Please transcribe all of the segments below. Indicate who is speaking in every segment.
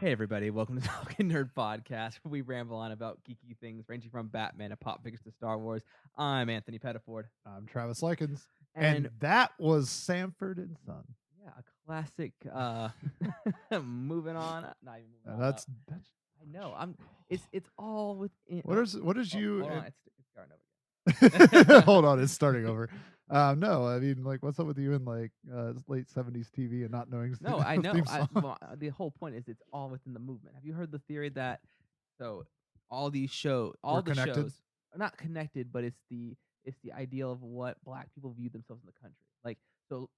Speaker 1: Hey everybody, welcome to Talking Nerd Podcast, where we ramble on about geeky things ranging from Batman to pop figures to Star Wars. I'm Anthony Pettiford.
Speaker 2: I'm Travis Lykins.
Speaker 1: And
Speaker 2: And that was Sanford and Son.
Speaker 1: yeah, a classic moving on. Not even moving on.
Speaker 2: That's
Speaker 1: I know. It's all within
Speaker 2: what is you
Speaker 1: hold on,
Speaker 2: and-
Speaker 1: it's starting over again.
Speaker 2: Hold on, it's starting over. No, I mean, like, what's up with you in like late 70s TV and not knowing?
Speaker 1: No, I know.
Speaker 2: theme song?
Speaker 1: The whole point is it's all within the movement. Have you heard the theory that all these shows, all
Speaker 2: We're
Speaker 1: the
Speaker 2: connected?
Speaker 1: shows are not connected, but it's the ideal of what black people view themselves in the country. Like, so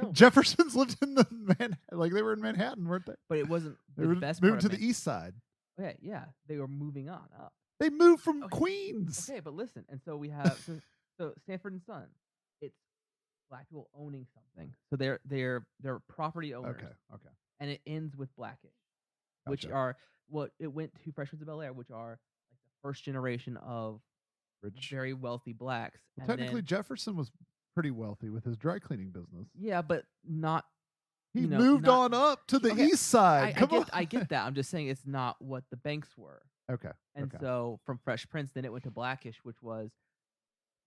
Speaker 1: no,
Speaker 2: Jeffersons lived in the like they were in Manhattan, weren't they?
Speaker 1: but it wasn't
Speaker 2: They
Speaker 1: the
Speaker 2: were
Speaker 1: best
Speaker 2: moved
Speaker 1: part
Speaker 2: to
Speaker 1: of
Speaker 2: the east side.
Speaker 1: Okay, yeah, they were moving on up.
Speaker 2: They moved from
Speaker 1: Okay.
Speaker 2: Queens.
Speaker 1: Okay, but listen, and so we have so Sanford and Son, it's black people owning something. So they're property owners.
Speaker 2: Okay.
Speaker 1: And it ends with Blackish, which
Speaker 2: Gotcha.
Speaker 1: are what it went to Fresh Prince of Bel-Air, which are like the first generation of
Speaker 2: Rich.
Speaker 1: very wealthy blacks.
Speaker 2: Well,
Speaker 1: And
Speaker 2: technically,
Speaker 1: then,
Speaker 2: Jefferson was pretty wealthy with his dry cleaning business.
Speaker 1: yeah, but not.
Speaker 2: He moved on up to the
Speaker 1: Okay,
Speaker 2: east side.
Speaker 1: I get that. I'm just saying it's not what the banks were.
Speaker 2: Okay.
Speaker 1: And so from Fresh Prince, then it went to Blackish, which was,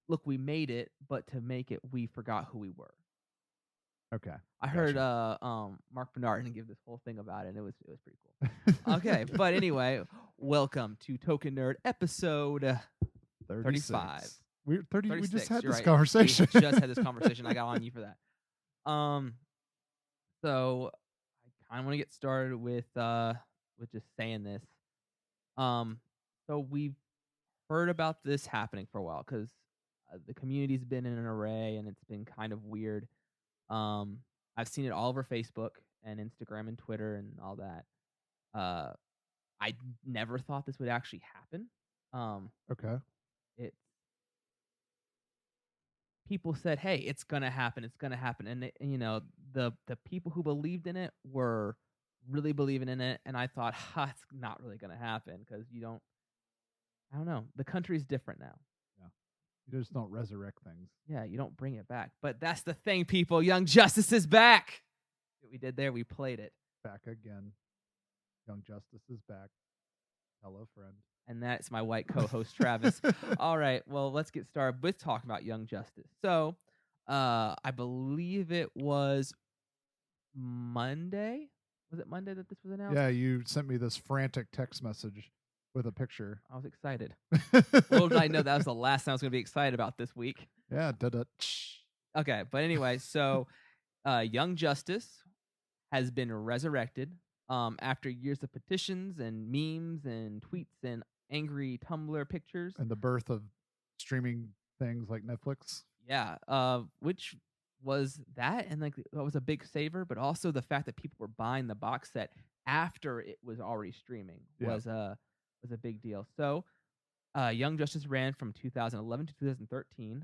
Speaker 1: look, we made it, but to make it, we forgot who we were.
Speaker 2: Okay.
Speaker 1: I heard Mark Bernard give this whole thing about it, and it was pretty cool. Okay, but anyway, welcome to Token Nerd episode 35.
Speaker 2: We're 30. We
Speaker 1: 36,
Speaker 2: just had
Speaker 1: you're
Speaker 2: this
Speaker 1: right.
Speaker 2: conversation.
Speaker 1: We just had this conversation. I got on you for that. So I kind of want to get started with just saying this. So we've heard about this happening for a while because the community's been in an array and it's been kind of weird. I've seen it all over Facebook and Instagram and Twitter and all that. I never thought this would actually happen.
Speaker 2: Okay.
Speaker 1: It's people said, "Hey, it's gonna happen. It's gonna happen," and the people who believed in it were really believing in it, and I thought, "Ha, it's not really gonna happen because you don't." I don't know. The country's different now.
Speaker 2: Yeah. You just don't resurrect things.
Speaker 1: Yeah, you don't bring it back. But that's the thing, people. Young Justice is back. What we did there, we played it.
Speaker 2: Back again. Young Justice is back. Hello, friend.
Speaker 1: And that's my white co-host, Travis. All right, well, let's get started with talking about Young Justice. So, I believe it was Monday. Was it Monday that this was announced?
Speaker 2: Yeah, you sent me this frantic text message with a picture.
Speaker 1: I was excited. Little did I know that was the last thing I was going to be excited about this week.
Speaker 2: Yeah.
Speaker 1: Okay, but anyway, so Young Justice has been resurrected after years of petitions and memes and tweets and angry Tumblr pictures.
Speaker 2: And the birth of streaming things like Netflix.
Speaker 1: Yeah, which was that, and like that was a big saver, but also the fact that people were buying the box set after it was already streaming was a big deal. So, Young Justice ran from 2011 to 2013.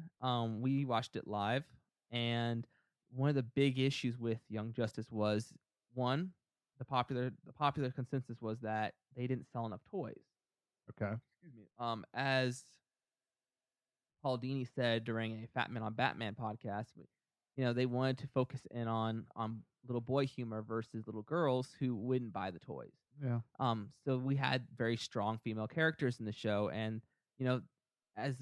Speaker 1: We watched it live, and one of the big issues with Young Justice was one, the popular consensus was that they didn't sell enough toys.
Speaker 2: Okay.
Speaker 1: Excuse me. As Paul Dini said during a Fat Man on Batman podcast, they wanted to focus in on little boy humor versus little girls who wouldn't buy the toys.
Speaker 2: Yeah.
Speaker 1: So we had very strong female characters in the show, and as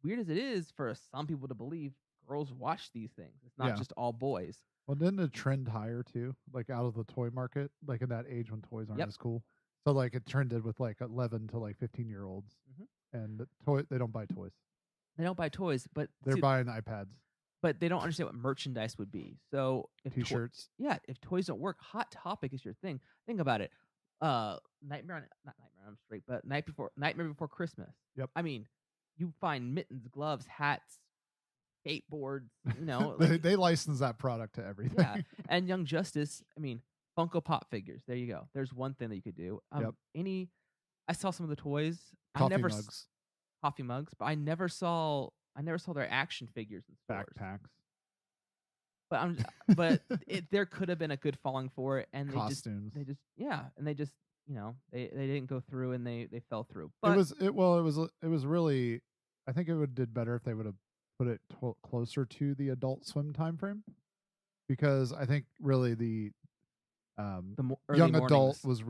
Speaker 1: weird as it is for some people to believe, girls watch these things. It's not just all boys.
Speaker 2: Well, didn't it trend higher too? Like out of the toy market, like in that age when toys aren't as cool. So like it trended with like 11 to like 15-year-olds, and they don't buy toys.
Speaker 1: They don't buy toys, but
Speaker 2: they're buying iPads.
Speaker 1: But they don't understand what merchandise would be. So if
Speaker 2: T-shirts,
Speaker 1: if toys don't work, Hot Topic is your thing. Think about it. Nightmare Before Christmas.
Speaker 2: Yep.
Speaker 1: I mean, you find mittens, gloves, hats, skateboards.
Speaker 2: they license that product to everything.
Speaker 1: Yeah, and Young Justice. I mean, Funko Pop figures. There you go. There's one thing that you could do. I saw some of the toys.
Speaker 2: Coffee mugs.
Speaker 1: Coffee mugs, but I never saw their action figures in stores.
Speaker 2: Backpacks.
Speaker 1: But there could have been a good falling for it, and
Speaker 2: costumes.
Speaker 1: They didn't go through, and they fell through. But
Speaker 2: it was really, I think it did better if they would have put it closer to the Adult Swim time frame, because I think really the young adult was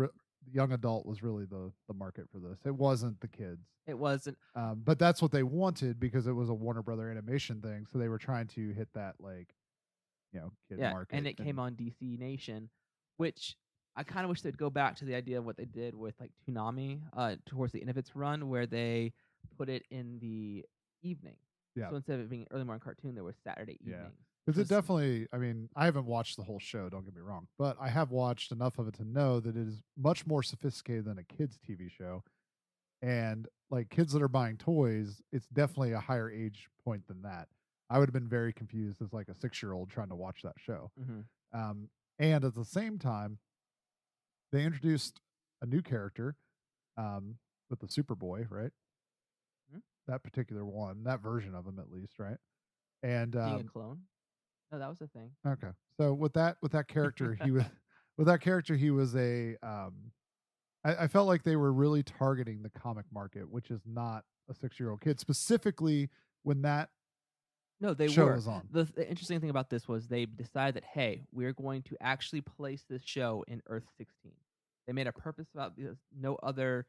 Speaker 2: young adult was really the market for this. It wasn't the kids.
Speaker 1: It wasn't.
Speaker 2: But that's what they wanted because it was a Warner Brother animation thing. So they were trying to hit that kid market.
Speaker 1: And it came on DC Nation, which I kind of wish they'd go back to the idea of what they did with like Toonami towards the end of its run, where they put it in the evening.
Speaker 2: Yeah.
Speaker 1: So instead of it being early morning cartoon, there was Saturday evenings.
Speaker 2: Because it definitely, I mean, I haven't watched the whole show, don't get me wrong, but I have watched enough of it to know that it is much more sophisticated than a kids' TV show. And like kids that are buying toys, it's definitely a higher age point than that. I would have been very confused as like a 6-year-old trying to watch that show. And at the same time, they introduced a new character with the Superboy, right? That particular one, that version of him at least, right? And
Speaker 1: being a clone. No, that was a thing.
Speaker 2: Okay, so with that character, he was a. I felt like they were really targeting the comic market, which is not a 6-year-old kid, specifically when that.
Speaker 1: No, they
Speaker 2: show
Speaker 1: were.
Speaker 2: was on.
Speaker 1: The interesting thing about this was they decided that, hey, we're going to actually place this show in Earth 16. They made a purpose about this. No other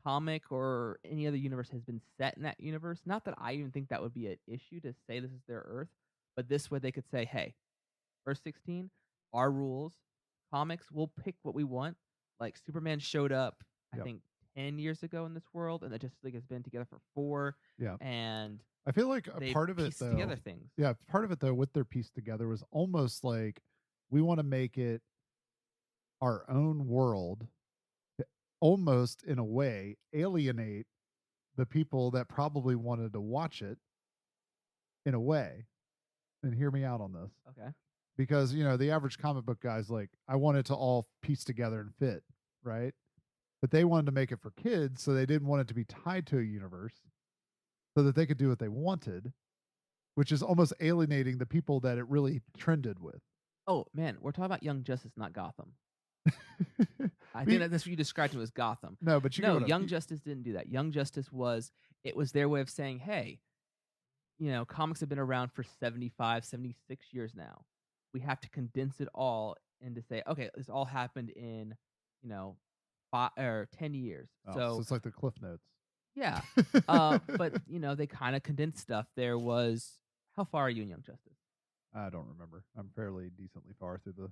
Speaker 1: comic or any other universe has been set in that universe. Not that I even think that would be an issue to say this is their Earth, but this way they could say, hey, Earth 16, our rules, comics, we'll pick what we want. Like Superman showed up, I think, 10 years ago in this world, and the Justice League has been together for 4.
Speaker 2: Yeah.
Speaker 1: And
Speaker 2: I feel like a part of it, though,
Speaker 1: together things.
Speaker 2: Yeah, part of it, though, with their piece together was almost like we want to make it our own world, almost in a way alienate the people that probably wanted to watch it in a way. And hear me out on this.
Speaker 1: Okay.
Speaker 2: Because, the average comic book guy's like, I want it to all piece together and fit, right? But they wanted to make it for kids, so they didn't want it to be tied to a universe so that they could do what they wanted, which is almost alienating the people that it really trended with.
Speaker 1: Oh, man, we're talking about Young Justice, not Gotham. I think that this you described him as Gotham.
Speaker 2: No, but
Speaker 1: Young Justice didn't do that. Young Justice was their way of saying, hey, comics have been around for 75, 76 years now. We have to condense it all and to say, okay, this all happened in, 5 or 10 years.
Speaker 2: So it's like the Cliff Notes.
Speaker 1: Yeah. But, they kind of condensed stuff. There was, how far are you in Young Justice?
Speaker 2: I don't remember. I'm fairly decently far through the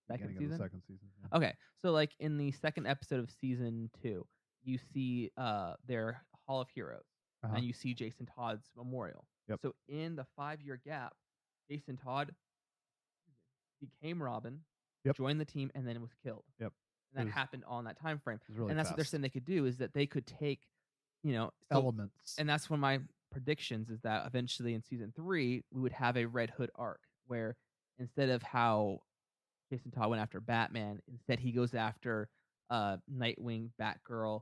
Speaker 2: beginning of the second season. Yeah.
Speaker 1: Okay. So like in the second episode of season 2, you see their Hall of Heroes. And you see Jason Todd's memorial.
Speaker 2: Yep.
Speaker 1: So in the 5-year gap, Jason Todd became Robin, joined the team, and then was killed.
Speaker 2: Yep.
Speaker 1: And that happened on that time frame.
Speaker 2: Really
Speaker 1: and that's
Speaker 2: fast.
Speaker 1: what they're saying they could do is that they could take,
Speaker 2: elements.
Speaker 1: And that's one of my predictions is that eventually in season 3, we would have a Red Hood arc where instead of how Jason Todd went after Batman, instead he goes after Nightwing, Batgirl,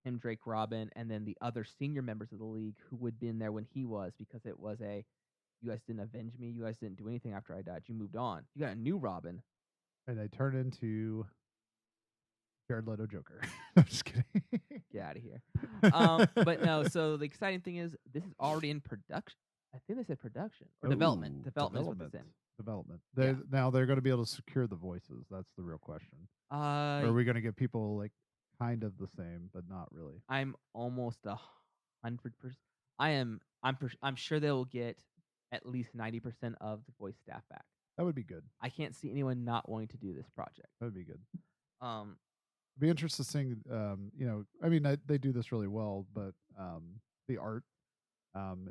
Speaker 1: him, Drake, Robin, and then the other senior members of the league who would have been there when he was, because it was you guys didn't avenge me, you guys didn't do anything after I died, you moved on. You got a new Robin.
Speaker 2: And they turned into Jared Leto Joker. I'm just kidding.
Speaker 1: Get out of here. But no, so the exciting thing is this is already in production. I think they said production or development. Development is what they're saying.
Speaker 2: Development. Now they're going to be able to secure the voices. That's the real question. Or are we going to get people like kind of the same, but not really?
Speaker 1: I'm almost 100%. I'm sure they will get at least 90% of the voice staff back.
Speaker 2: That would be good.
Speaker 1: I can't see anyone not wanting to do this project.
Speaker 2: That would be good. It'd be interesting seeing, I mean, they do this really well, but the art,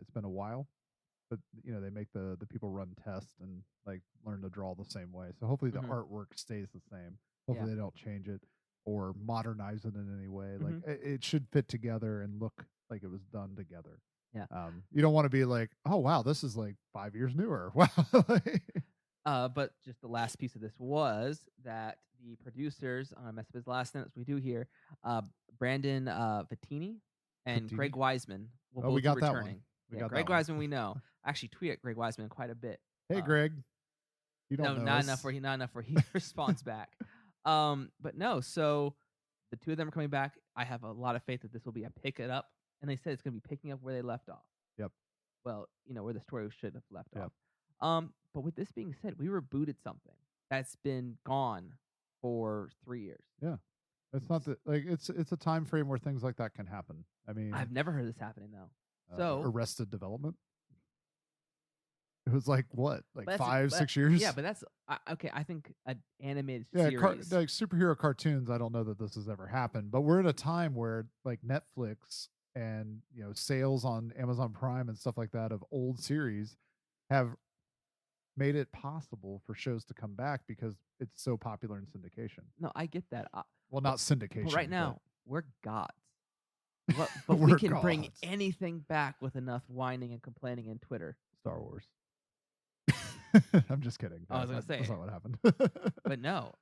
Speaker 2: it's been a while, but they make the people run tests and like learn to draw the same way. So hopefully the artwork stays the same. Hopefully they don't change it or modernize it in any way. Like it should fit together and look like it was done together.
Speaker 1: Yeah.
Speaker 2: You don't want to be like, oh wow, this is like 5 years newer. Wow.
Speaker 1: But just the last piece of this was that the producers, I'm gonna mess up his last name as we do here, Brandon Vittini and Greg Weisman will both be returning. Greg Weisman we know. I actually tweet at Greg Weisman quite a bit.
Speaker 2: Hey Greg. You don't know
Speaker 1: not enough where he responds back. But no, so the two of them are coming back. I have a lot of faith that this will be a pick it up. And they said it's gonna be picking up where they left off.
Speaker 2: Yep.
Speaker 1: Well, where the story should have left off. But with this being said, we rebooted something that's been gone for 3 years.
Speaker 2: Yeah. It's not that like it's a time frame where things like that can happen. I mean,
Speaker 1: I've never heard this happening though. So,
Speaker 2: Arrested Development. It was like what, like
Speaker 1: but
Speaker 2: 5-6 years?
Speaker 1: yeah, but that's okay. I think an animated
Speaker 2: Yeah,
Speaker 1: series.
Speaker 2: like superhero cartoons. I don't know that this has ever happened, but we're in a time where like Netflix and sales on Amazon Prime and stuff like that of old series have made it possible for shows to come back because it's so popular in syndication.
Speaker 1: No, I get that.
Speaker 2: Well, not syndication.
Speaker 1: But right now, we're gods. But
Speaker 2: we're
Speaker 1: we can bring
Speaker 2: gods.
Speaker 1: anything back with enough whining and complaining in Twitter.
Speaker 2: Star Wars. I'm just kidding.
Speaker 1: I was gonna say
Speaker 2: that's not what happened.
Speaker 1: But no,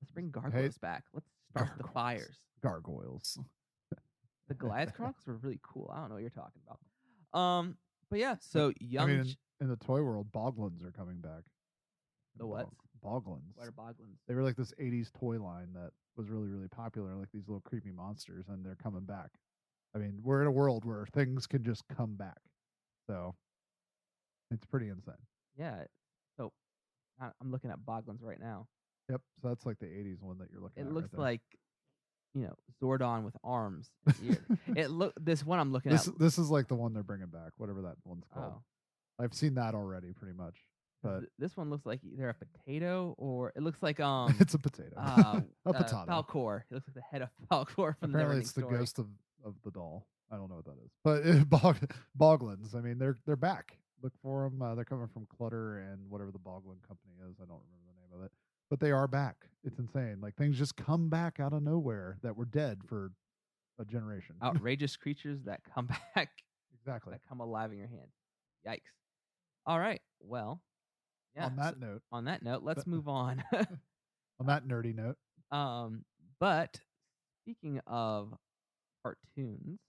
Speaker 1: let's bring gargoyles back. Let's start the fires.
Speaker 2: Gargoyles.
Speaker 1: The Goliath Chronicles were really cool. I don't know what you're talking about. But yeah, so young.
Speaker 2: I mean, in the toy world, Boglins are coming back.
Speaker 1: The what?
Speaker 2: Boglins.
Speaker 1: What are Boglins?
Speaker 2: They were like this 80s toy line that was really, really popular, like these little creepy monsters, and they're coming back. I mean, we're in a world where things can just come back. So it's pretty insane.
Speaker 1: Yeah. So I'm looking at Boglins right now.
Speaker 2: Yep. So that's like the 80s one that you're looking at.
Speaker 1: It looks
Speaker 2: right
Speaker 1: like, Zordon with arms. This one I'm looking at.
Speaker 2: This is like the one they're bringing back, whatever that one's called.
Speaker 1: Oh.
Speaker 2: I've seen that already, pretty much. But
Speaker 1: this one looks like either a potato or it looks like
Speaker 2: it's a potato. A potato.
Speaker 1: Falcor. It looks like the head of Falcor from
Speaker 2: Apparently
Speaker 1: the
Speaker 2: it's the
Speaker 1: story.
Speaker 2: ghost of the doll. I don't know what that is, but Boglins. I mean, they're back. Look for them. They're coming from Clutter and whatever the Boglin company is. I don't remember the name of it, but they are back. It's insane. Like things just come back out of nowhere that were dead for a generation.
Speaker 1: Outrageous creatures that come back.
Speaker 2: Exactly.
Speaker 1: That come alive in your hand. Yikes. All right. Well, yeah.
Speaker 2: On that
Speaker 1: note, let's move on.
Speaker 2: On that nerdy note.
Speaker 1: But speaking of cartoons,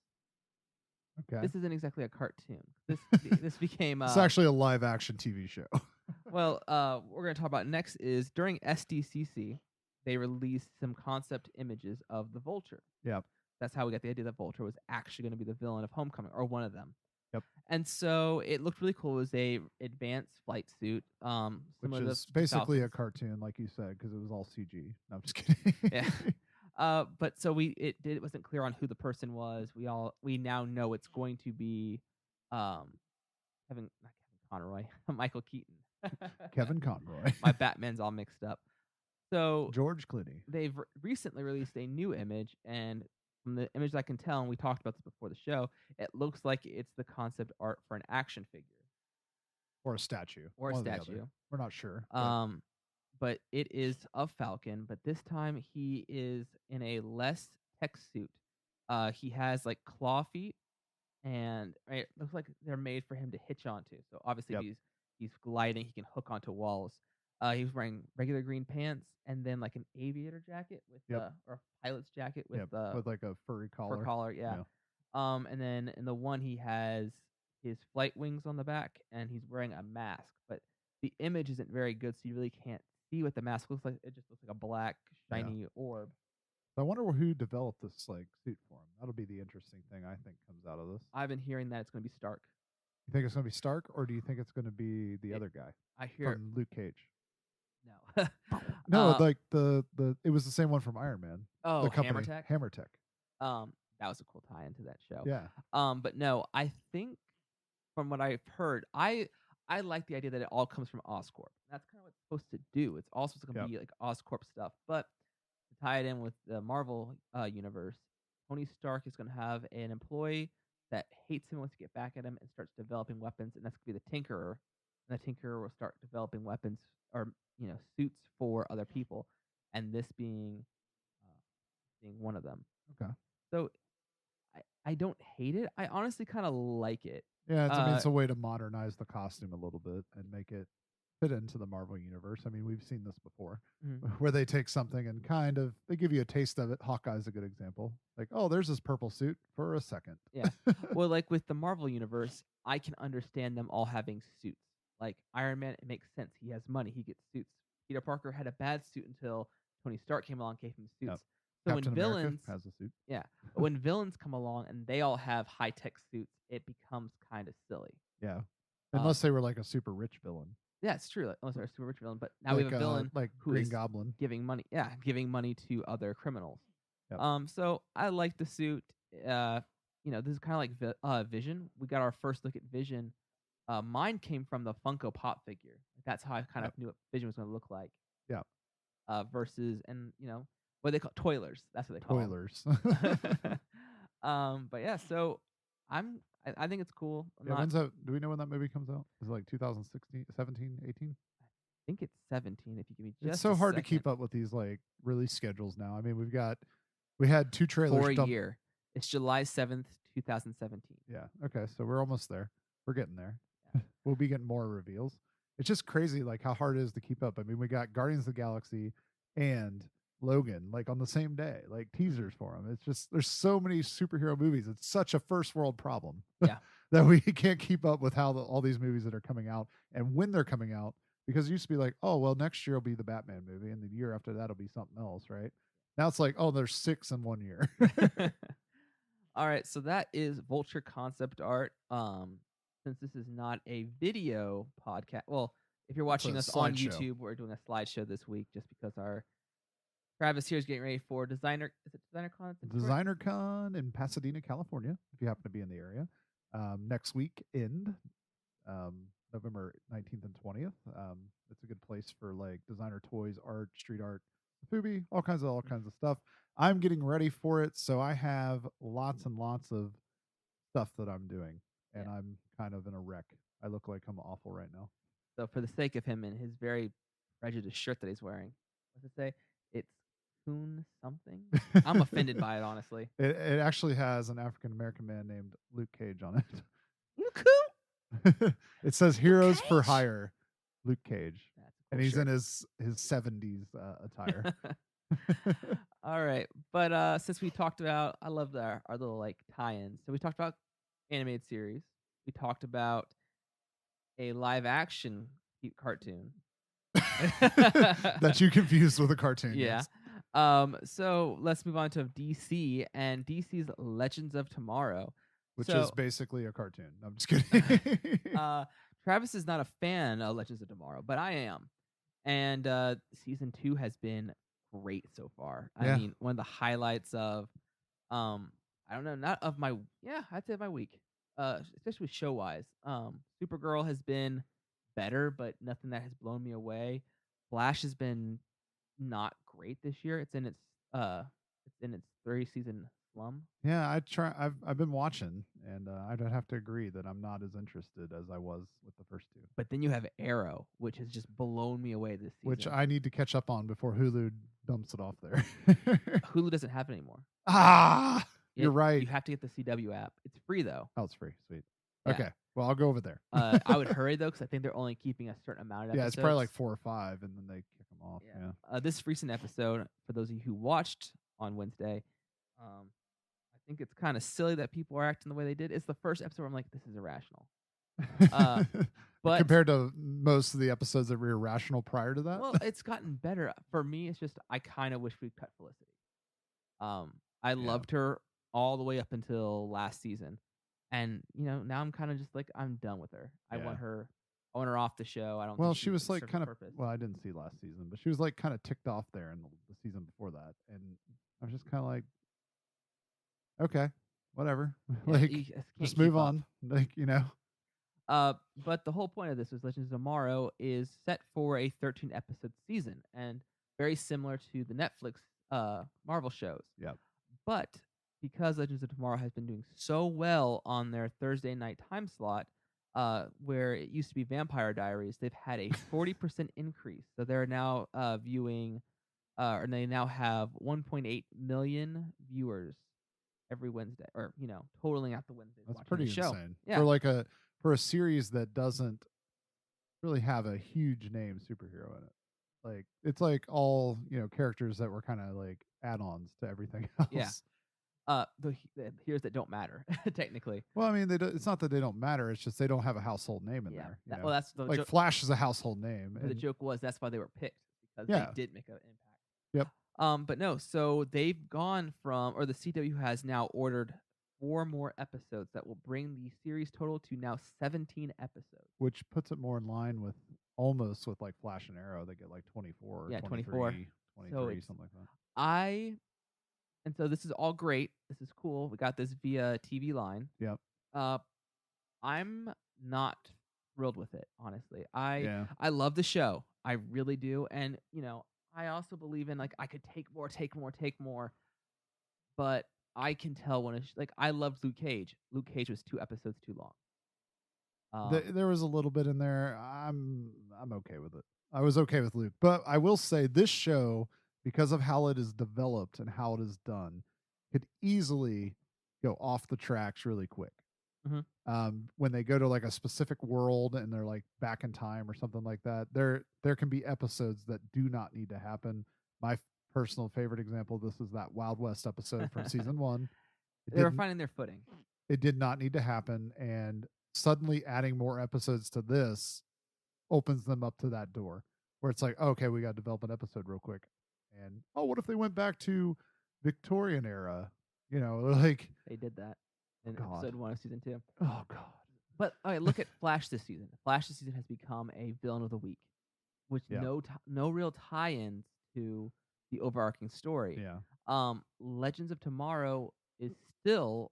Speaker 2: okay,
Speaker 1: this isn't exactly a cartoon. This became.
Speaker 2: It's actually a live action TV show.
Speaker 1: Well, we're going to talk about next is during SDCC, they released some concept images of the Vulture.
Speaker 2: Yep.
Speaker 1: That's how we got the idea that Vulture was actually going to be the villain of Homecoming, or one of them.
Speaker 2: Yep.
Speaker 1: And so it looked really cool. It was a advanced flight suit,
Speaker 2: which is basically a cartoon, like you said, because it was all CG. No, I'm just kidding.
Speaker 1: Yeah. But so it wasn't clear on who the person was. We now know it's going to be, not Kevin Conroy, Michael Keaton.
Speaker 2: Kevin Conroy.
Speaker 1: My Batman's all mixed up. So
Speaker 2: George Clooney.
Speaker 1: They've recently released a new image, and from the image I can tell, and we talked about this before the show, it looks like it's the concept art for an action figure.
Speaker 2: Or a statue.
Speaker 1: Or a statue.
Speaker 2: We're not sure.
Speaker 1: But it is of Falcon, but this time he is in a less tech suit. He has like claw feet, and it looks like they're made for him to hitch onto. So obviously he's gliding, he can hook onto walls. He was wearing regular green pants and then like an aviator jacket with or a pilot's jacket with
Speaker 2: like a furry collar.
Speaker 1: Fur collar, yeah. And then in the one he has his flight wings on the back and he's wearing a mask, but the image isn't very good, so you really can't see what the mask looks like. It just looks like a black shiny orb.
Speaker 2: I wonder who developed this like suit for him. That'll be the interesting thing I think comes out of this.
Speaker 1: I've been hearing that it's going to be Stark.
Speaker 2: You think it's going to be Stark, or do you think it's going to be the other guy?
Speaker 1: I hear
Speaker 2: from Luke Cage.
Speaker 1: No.
Speaker 2: No, like the it was the same one from Iron Man.
Speaker 1: Oh,
Speaker 2: the company,
Speaker 1: Hammertech.
Speaker 2: Hammertech.
Speaker 1: That was a cool tie into that show.
Speaker 2: Yeah.
Speaker 1: But no, I think from what I've heard, I like the idea that it all comes from Oscorp. That's kind of what it's supposed to do. It's also supposed to be like Oscorp stuff, but to tie it in with the Marvel universe, Tony Stark is going to have an employee that hates him, wants to get back at him, and starts developing weapons, and that's going to be the Tinkerer. And the Tinkerer will start developing weapons or suits for other people, and this being one of them.
Speaker 2: Okay.
Speaker 1: So I don't hate it. I honestly kind of like it.
Speaker 2: Yeah, I mean, it's a way to modernize the costume a little bit and make it fit into the Marvel universe. I mean, we've seen this before, where they take something and kind of they give you a taste of it. Hawkeye's a good example. Like, oh, there's this purple suit for a second.
Speaker 1: Yeah. Well, like with the Marvel universe, I can understand them all having suits. Like Iron Man, it makes sense. He has money. He gets suits. Peter Parker had a bad suit until Tony Stark came along and gave him suits.
Speaker 2: Yep.
Speaker 1: So
Speaker 2: Captain
Speaker 1: when villains
Speaker 2: America has a suit.
Speaker 1: Yeah. When villains come along and they all have high-tech suits, it becomes kind of silly.
Speaker 2: Yeah. Unless they were like a super rich villain.
Speaker 1: Yeah, it's true. Like, unless they're a super rich villain, but now we have a villain
Speaker 2: like
Speaker 1: who
Speaker 2: Green
Speaker 1: is
Speaker 2: Goblin.
Speaker 1: giving money. Yeah, giving money to other criminals.
Speaker 2: Yep.
Speaker 1: So I like the suit. This is kind of like Vision. We got our first look at Vision. Mine came from the Funko Pop figure. That's how I kind
Speaker 2: Yep.
Speaker 1: of knew what Vision was going to look like.
Speaker 2: Yeah.
Speaker 1: Versus, and what they call toilers. That's what they call
Speaker 2: Toilers.
Speaker 1: But yeah, so I think it's cool.
Speaker 2: When's that? Do we know when that movie comes out? Is it like 2016, 17, 18?
Speaker 1: I think it's 17. If you give me just
Speaker 2: It's so hard
Speaker 1: to
Speaker 2: keep up with these like release schedules now. I mean, we had 2 trailers
Speaker 1: for a year. It's July 7th, 2017.
Speaker 2: Yeah. Okay. So we're almost there. We're getting there. We'll be getting more reveals. It's just crazy, like how hard it is to keep up. I mean, we got Guardians of the Galaxy and Logan like on the same day, like teasers for them. It's just there's so many superhero movies. It's such a first world problem.
Speaker 1: Yeah.
Speaker 2: That we can't keep up with how all these movies that are coming out and when they're coming out. Because it used to be like, oh well, next year will be the Batman movie, and the year after that'll be something else, right? Now it's like, oh, there's 6 in 1 year.
Speaker 1: All right, so that is Vulture Concept Art. Since this is not a video podcast, well, if you're watching us on YouTube, we're doing a slideshow this week just because our Travis here is getting ready for Designer. Is it Designer Con?
Speaker 2: Designer Con in Pasadena, California. If you happen to be in the area, next week November 19th and 20th. It's a good place for like designer toys, art, street art, Fubi, all kinds of stuff. I'm getting ready for it, so I have lots and lots of stuff that I'm doing, and I'm kind of in a wreck. I look like I'm awful right now.
Speaker 1: So for the sake of him and his very prejudiced shirt that he's wearing, what's it say? It's Coon something. I'm offended by it, honestly.
Speaker 2: It actually has an African American man named Luke Cage on it.
Speaker 1: Luke?
Speaker 2: It says Heroes for Hire, Luke Cage.
Speaker 1: That's a cool
Speaker 2: and he's
Speaker 1: shirt.
Speaker 2: in his 70s attire.
Speaker 1: All right, but since we talked about, I love our little like tie-ins. So we talked about animated series. We talked about a live action cartoon
Speaker 2: that you confused with a cartoon.
Speaker 1: Yeah.
Speaker 2: Yes.
Speaker 1: So let's move on to DC and DC's Legends of Tomorrow,
Speaker 2: which is basically a cartoon. I'm just kidding.
Speaker 1: Travis is not a fan of Legends of Tomorrow, but I am. And season 2 has been great so far.
Speaker 2: Yeah.
Speaker 1: I mean, one of the highlights of I don't know, not of my I'd say my week. Especially show wise. Supergirl has been better, but nothing that has blown me away. Flash has been not great this year. It's in its 3-season slum.
Speaker 2: Yeah, I've been watching, and I'd have to agree that I'm not as interested as I was with the first 2.
Speaker 1: But then you have Arrow, which has just blown me away this season.
Speaker 2: Which I need to catch up on before Hulu dumps it off there.
Speaker 1: Hulu doesn't have it anymore.
Speaker 2: You're right.
Speaker 1: You have to get the CW app. It's free though.
Speaker 2: Oh, it's free. Sweet.
Speaker 1: Yeah.
Speaker 2: Okay. Well, I'll go over there.
Speaker 1: I would hurry though, because I think they're only keeping a certain amount of episodes.
Speaker 2: Yeah, it's probably like 4 or 5, and then they kick them off. Yeah.
Speaker 1: This recent episode, for those of you who watched on Wednesday, I think it's kind of silly that people are acting the way they did. It's the first episode where I'm like, this is irrational. But
Speaker 2: compared to most of the episodes that were irrational prior to that,
Speaker 1: well, it's gotten better. For me, it's just I kind of wish we'd cut Felicity. I loved her all the way up until last season, and now I'm kind of just like, I'm done with her. I want her off the show. I don't.
Speaker 2: Well,
Speaker 1: think
Speaker 2: she was like kind of.
Speaker 1: Purpose.
Speaker 2: Well, I didn't see last season, but she was like kind of ticked off there in the season before that, and I was just kind of like, okay, whatever. Like, just move on. Like,
Speaker 1: But the whole point of this is Legends of Tomorrow is set for a 13-episode season, and very similar to the Netflix Marvel shows.
Speaker 2: Yeah.
Speaker 1: But because Legends of Tomorrow has been doing so well on their Thursday night time slot, where it used to be Vampire Diaries, they've had a 40% increase. So they're now viewing, and they now have 1.8 million viewers every Wednesday, or totaling out the Wednesdays.
Speaker 2: That's
Speaker 1: watching
Speaker 2: pretty
Speaker 1: the show.
Speaker 2: insane.
Speaker 1: Yeah.
Speaker 2: For a series that doesn't really have a huge name superhero in it. Like, it's like all characters that were kind of like add-ons to everything else.
Speaker 1: Yeah. The heroes that don't matter technically.
Speaker 2: Well, I mean, it's not that they don't matter. It's just they don't have a household name in there.
Speaker 1: Well, that's the
Speaker 2: like Flash is a household name.
Speaker 1: The joke was that's why they were picked, because they did make an impact.
Speaker 2: Yep.
Speaker 1: But no, so they've gone from, or the CW has now ordered 4 more episodes that will bring the series total to now 17 episodes.
Speaker 2: Which puts it more in line with almost with like Flash and Arrow, they get like 24,
Speaker 1: Yeah, 24.
Speaker 2: 23,
Speaker 1: So
Speaker 2: 23,
Speaker 1: it's
Speaker 2: something like that.
Speaker 1: I and so this is all great. This is cool. We got this via TV line.
Speaker 2: Yep.
Speaker 1: Uh, I'm not thrilled with it, honestly.
Speaker 2: Yeah.
Speaker 1: I love the show. I really do. And, I also believe in like I could take more, take more, take more, but I can tell when it's like I loved Luke Cage. Luke Cage was 2 episodes too long.
Speaker 2: There was a little bit in there. I'm okay with it. I was okay with Luke, but I will say this show, because of how it is developed and how it is done, could easily go off the tracks really quick.
Speaker 1: Mhm.
Speaker 2: When they go to like a specific world and they're like back in time or something like that, there can be episodes that do not need to happen. My personal favorite example of this is that Wild West episode from season 1.
Speaker 1: They were finding their footing.
Speaker 2: It did not need to happen, and suddenly adding more episodes to this opens them up to that door where it's like, okay, we got to develop an episode real quick. And what if they went back to Victorian era? Like
Speaker 1: They did that in
Speaker 2: God.
Speaker 1: episode 1 of season 2.
Speaker 2: Oh God.
Speaker 1: But all right, look at Flash this season. Flash this season has become a villain of the week, which no real tie-ins to the overarching story.
Speaker 2: Yeah.
Speaker 1: Legends of Tomorrow is still.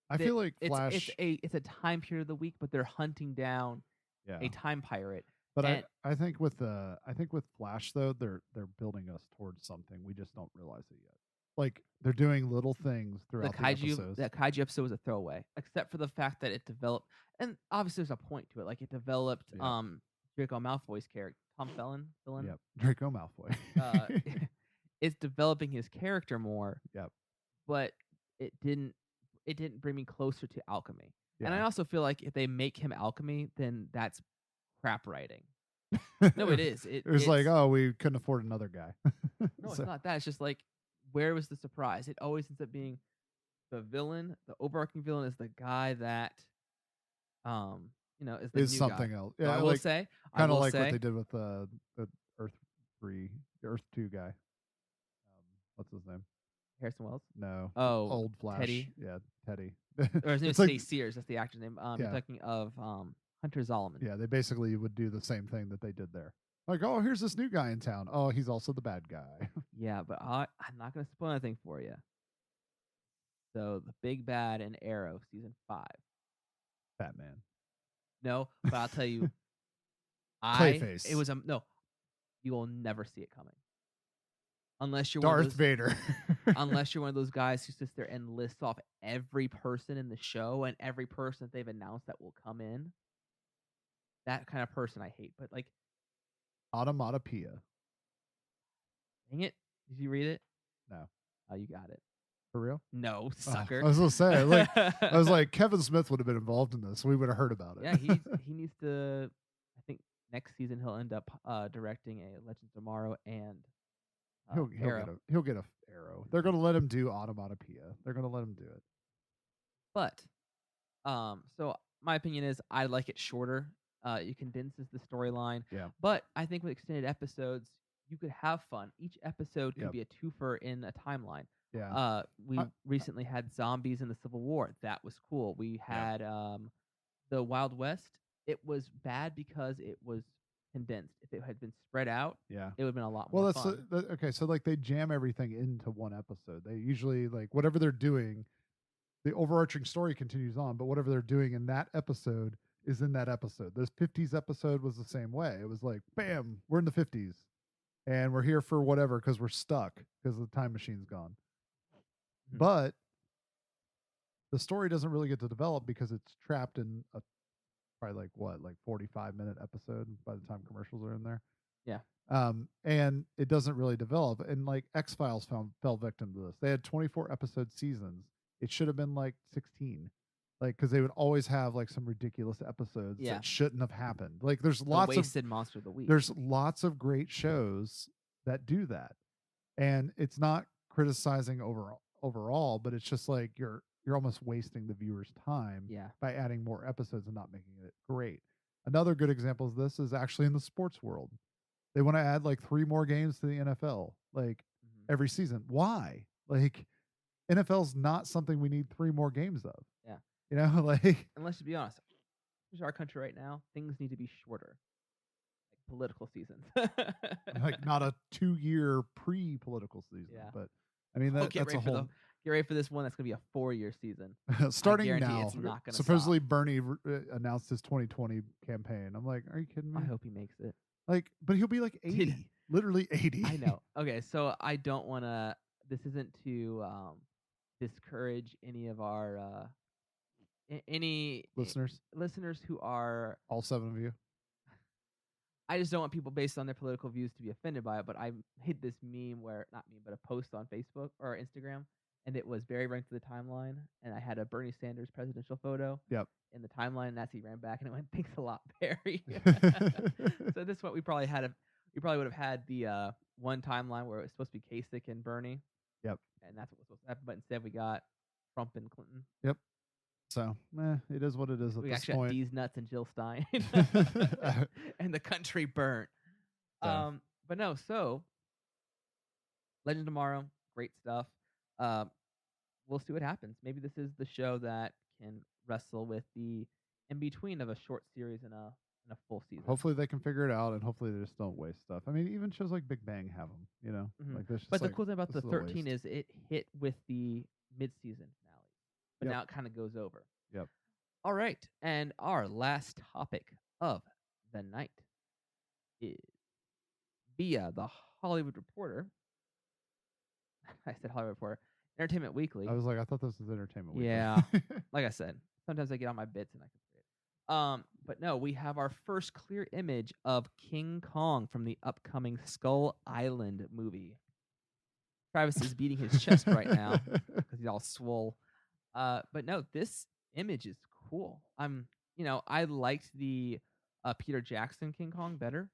Speaker 2: I feel like Flash.
Speaker 1: It's a time period of the week, but they're hunting down a time pirate.
Speaker 2: But I think with Flash though, they're building us towards something. We just don't realize it yet. Like they're doing little things throughout the episodes.
Speaker 1: That kaiju episode was a throwaway, except for the fact that it developed, and obviously there's a point to it. Like it developed Draco Malfoy's character, Tom Felton.
Speaker 2: Yep, Draco Malfoy.
Speaker 1: It's developing his character more.
Speaker 2: Yep. But
Speaker 1: it didn't bring me closer to alchemy.
Speaker 2: Yeah.
Speaker 1: And I also feel like if they make him alchemy, then that's crap writing. No, it is.
Speaker 2: It was like, oh, we couldn't afford another guy.
Speaker 1: No, it's not that. It's just like, where was the surprise? It always ends up being the villain. The overarching villain is the guy that, is the new
Speaker 2: something
Speaker 1: guy.
Speaker 2: else.
Speaker 1: Yeah,
Speaker 2: So
Speaker 1: I will say,
Speaker 2: kind of like what they did with the Earth 2 guy. What's his name?
Speaker 1: Harrison Wells?
Speaker 2: No.
Speaker 1: Oh,
Speaker 2: old Flash.
Speaker 1: Teddy.
Speaker 2: Yeah, Teddy.
Speaker 1: Or his name is Stacey Sears. That's the actor's name. You're talking of Hunter Zolomon.
Speaker 2: Yeah, they basically would do the same thing that they did there. Like, oh, here's this new guy in town. Oh, he's also the bad guy.
Speaker 1: Yeah, but I'm not going to spoil anything for you. So, the big bad in Arrow, season 5.
Speaker 2: Batman.
Speaker 1: No, but I'll tell you.
Speaker 2: Clayface.
Speaker 1: It was no. You will never see it coming. Unless you're
Speaker 2: Darth Vader.
Speaker 1: Unless you're one of those guys who sits there and lists off every person in the show and every person that they've announced that will come in. That kind of person I hate. But like
Speaker 2: Automatopoeia.
Speaker 1: Dang it. Did you read it?
Speaker 2: No.
Speaker 1: Oh, you got it.
Speaker 2: For real?
Speaker 1: No, sucker.
Speaker 2: I was gonna say, I was like, Kevin Smith would have been involved in this. We would have heard about it.
Speaker 1: Yeah, he needs to. I think next season he'll end up directing a Legends of Tomorrow and
Speaker 2: he'll get a Arrow. They're gonna let him do Automatopoeia. They're gonna let him do it.
Speaker 1: But, so my opinion is I like it shorter. It condenses the storyline.
Speaker 2: Yeah.
Speaker 1: But I think with extended episodes, you could have fun. Each episode could be a twofer in a timeline.
Speaker 2: Yeah.
Speaker 1: We recently had zombies in the Civil War. That was cool. We had the Wild West. It was bad because it was condensed. If it had been spread out, it would have been a lot more fun.
Speaker 2: Okay. So like they jam everything into one episode. They usually like whatever they're doing, the overarching story continues on, but whatever they're doing in that episode is in that episode. This 50s episode was the same way. It was like, bam, we're in the 50s and we're here for whatever because we're stuck because the time machine's gone. But the story doesn't really get to develop because it's trapped in a probably like 45-minute episode by the time commercials are in there.
Speaker 1: Yeah.
Speaker 2: And it doesn't really develop. And like X-Files fell victim to this. They had 24 episode seasons. It should have been like 16. Like, because they would always have like some ridiculous episodes that shouldn't have happened. Like, there's lots of
Speaker 1: wasted monster of the week.
Speaker 2: There's lots of great shows that do that, and it's not criticizing overall, but it's just like you're almost wasting the viewer's time by adding more episodes and not making it great. Another good example of this is actually in the sports world. They want to add like 3 more games to the NFL, like every season. Why? Like, NFL's not something we need 3 more games of.
Speaker 1: Yeah.
Speaker 2: You know, like,
Speaker 1: and let's be honest, here's our country right now. Things need to be shorter. political seasons.
Speaker 2: Like not a 2-year pre-political season,
Speaker 1: Yeah.
Speaker 2: but I mean
Speaker 1: Oh, get
Speaker 2: that's a
Speaker 1: ready for
Speaker 2: whole
Speaker 1: get ready for this one. That's gonna be a 4-year season.
Speaker 2: starting
Speaker 1: guarantee
Speaker 2: now.
Speaker 1: it's not gonna
Speaker 2: Supposedly
Speaker 1: stop.
Speaker 2: Bernie announced his 2020 campaign. I'm like, are you kidding
Speaker 1: I
Speaker 2: me?
Speaker 1: hope he makes it.
Speaker 2: Like, but he'll be like 80, literally 80.
Speaker 1: I know. Okay, so I don't want to. This isn't to discourage any of our listeners who are.
Speaker 2: All 7 of you.
Speaker 1: I just don't want people based on their political views to be offended by it. But I made this meme where, not meme, but a post on Facebook or Instagram, and it was Barry ran through the timeline, and I had a Bernie Sanders presidential photo.
Speaker 2: Yep.
Speaker 1: In the timeline, and as he ran back, and it went, "Thanks a lot, Barry." So this is what we probably would have had the one timeline where it was supposed to be Kasich and Bernie.
Speaker 2: Yep.
Speaker 1: And that's what was supposed to happen, but instead we got Trump and Clinton.
Speaker 2: Yep. So, it is what it is at
Speaker 1: We
Speaker 2: this
Speaker 1: actually
Speaker 2: point.
Speaker 1: got D's nuts and Jill Stein, and the country burnt.
Speaker 2: So.
Speaker 1: But no. So, Legend Tomorrow, great stuff. We'll see what happens. Maybe this is the show that can wrestle with the in between of a short series and a full season.
Speaker 2: Hopefully they can figure it out, and hopefully they just don't waste stuff. I mean, even shows like Big Bang have them, you know.
Speaker 1: Mm-hmm.
Speaker 2: Like this.
Speaker 1: But the cool thing about the 13 is it hit with the mid-season finale, but now it kind of goes over.
Speaker 2: Yep.
Speaker 1: All right, and our last topic of the night is via the Hollywood Reporter. I said Hollywood Reporter. Entertainment Weekly.
Speaker 2: I was like, I thought this was Entertainment Weekly.
Speaker 1: Yeah. Like I said, sometimes I get on my bits and I can say it. But no, we have our first clear image of King Kong from the upcoming Skull Island movie. Travis is beating his chest right now because he's all swole. But no, this image is cool. I liked the Peter Jackson King Kong better.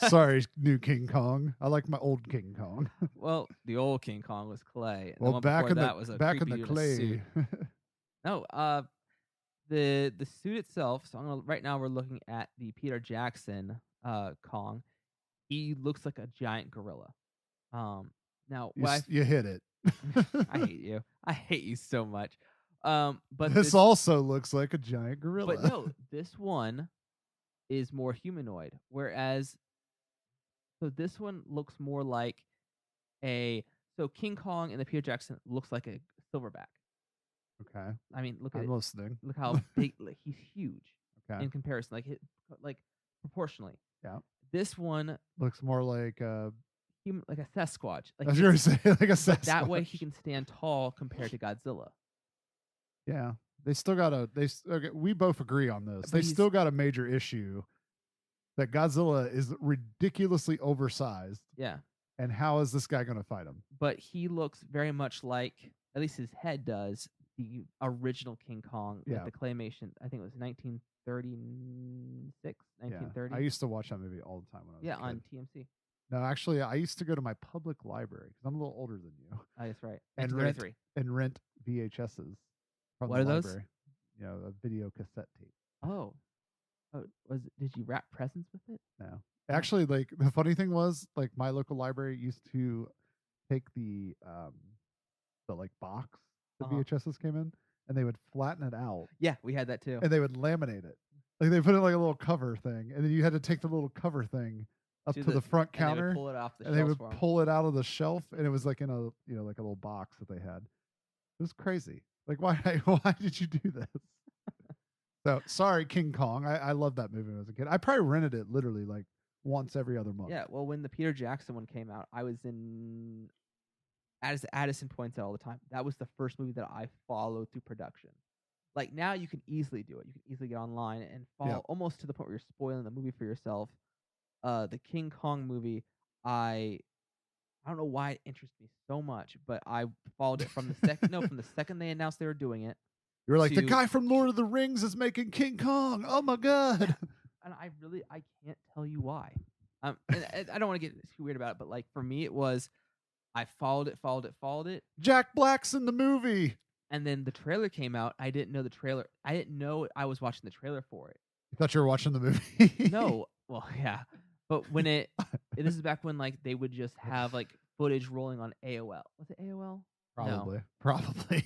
Speaker 2: Sorry, new King Kong. I like my old King Kong.
Speaker 1: Well, the old King Kong was clay. And
Speaker 2: well,
Speaker 1: the one
Speaker 2: back in
Speaker 1: that was a
Speaker 2: back in the clay.
Speaker 1: No, the suit itself. So right now we're looking at the Peter Jackson Kong. He looks like a giant gorilla. Now
Speaker 2: you hit it.
Speaker 1: I hate you. I hate you so much. But
Speaker 2: this also looks like a giant gorilla.
Speaker 1: But no, this one is more humanoid, whereas this one looks more like King Kong in the Peter Jackson looks like a silverback.
Speaker 2: Okay.
Speaker 1: I mean,
Speaker 2: I'm listening.
Speaker 1: Look how big. Like, he's huge.
Speaker 2: Okay.
Speaker 1: In comparison, like proportionally.
Speaker 2: Yeah.
Speaker 1: This one
Speaker 2: looks more like
Speaker 1: like a Sasquatch. Like,
Speaker 2: I was going to say like a Sasquatch.
Speaker 1: But that way he can stand tall compared to Godzilla.
Speaker 2: Yeah. They still got we both agree on this. They still got a major issue that Godzilla is ridiculously oversized.
Speaker 1: Yeah.
Speaker 2: And how is this guy going to fight him?
Speaker 1: But he looks very much like, at least his head does, the original King Kong with the claymation. I think it was 1936, 1930.
Speaker 2: Yeah. I used to watch that movie all the time when I was a kid.
Speaker 1: on TMC.
Speaker 2: No, actually, I used to go to my public library because I'm a little older than you.
Speaker 1: Oh, that's right.
Speaker 2: And rent VHSs from
Speaker 1: what
Speaker 2: the
Speaker 1: are
Speaker 2: library.
Speaker 1: Those?
Speaker 2: You know, a video cassette tape.
Speaker 1: Oh, did you wrap presents with it?
Speaker 2: No. Actually, like the funny thing was, like my local library used to take the like box that VHSs came in, and they would flatten it out.
Speaker 1: Yeah, we had that too.
Speaker 2: And they would laminate it. Like they put it like a little cover thing, and then you had to take the little cover thing up to the front counter,
Speaker 1: pull it off the
Speaker 2: and they would pull it out of the shelf, and it was like in a like a little box that they had. It was crazy. Like why did you do this? So sorry, King Kong. I loved that movie when I was a kid. I probably rented it literally like once every other month.
Speaker 1: Yeah, well, when the Peter Jackson one came out, I was as Addison points out all the time, that was the first movie that I followed through production. Like now you can easily do it. You can easily get online and follow almost to the point where you're spoiling the movie for yourself. The King Kong movie, I don't know why it interests me so much, but I followed it from the second from the second they announced they were doing it.
Speaker 2: You were like, the guy from Lord of the Rings is making King Kong. Oh my god.
Speaker 1: And I can't tell you why. And I don't want to get too weird about it, but like for me it was I followed it.
Speaker 2: Jack Black's in the movie.
Speaker 1: And then the trailer came out. I didn't know the trailer. I didn't know I was watching the trailer for it.
Speaker 2: You thought you were watching the movie?
Speaker 1: No. Well, yeah. But when this is back when like they would just have like footage rolling on AOL. Was it AOL?
Speaker 2: Probably.
Speaker 1: No.
Speaker 2: Probably.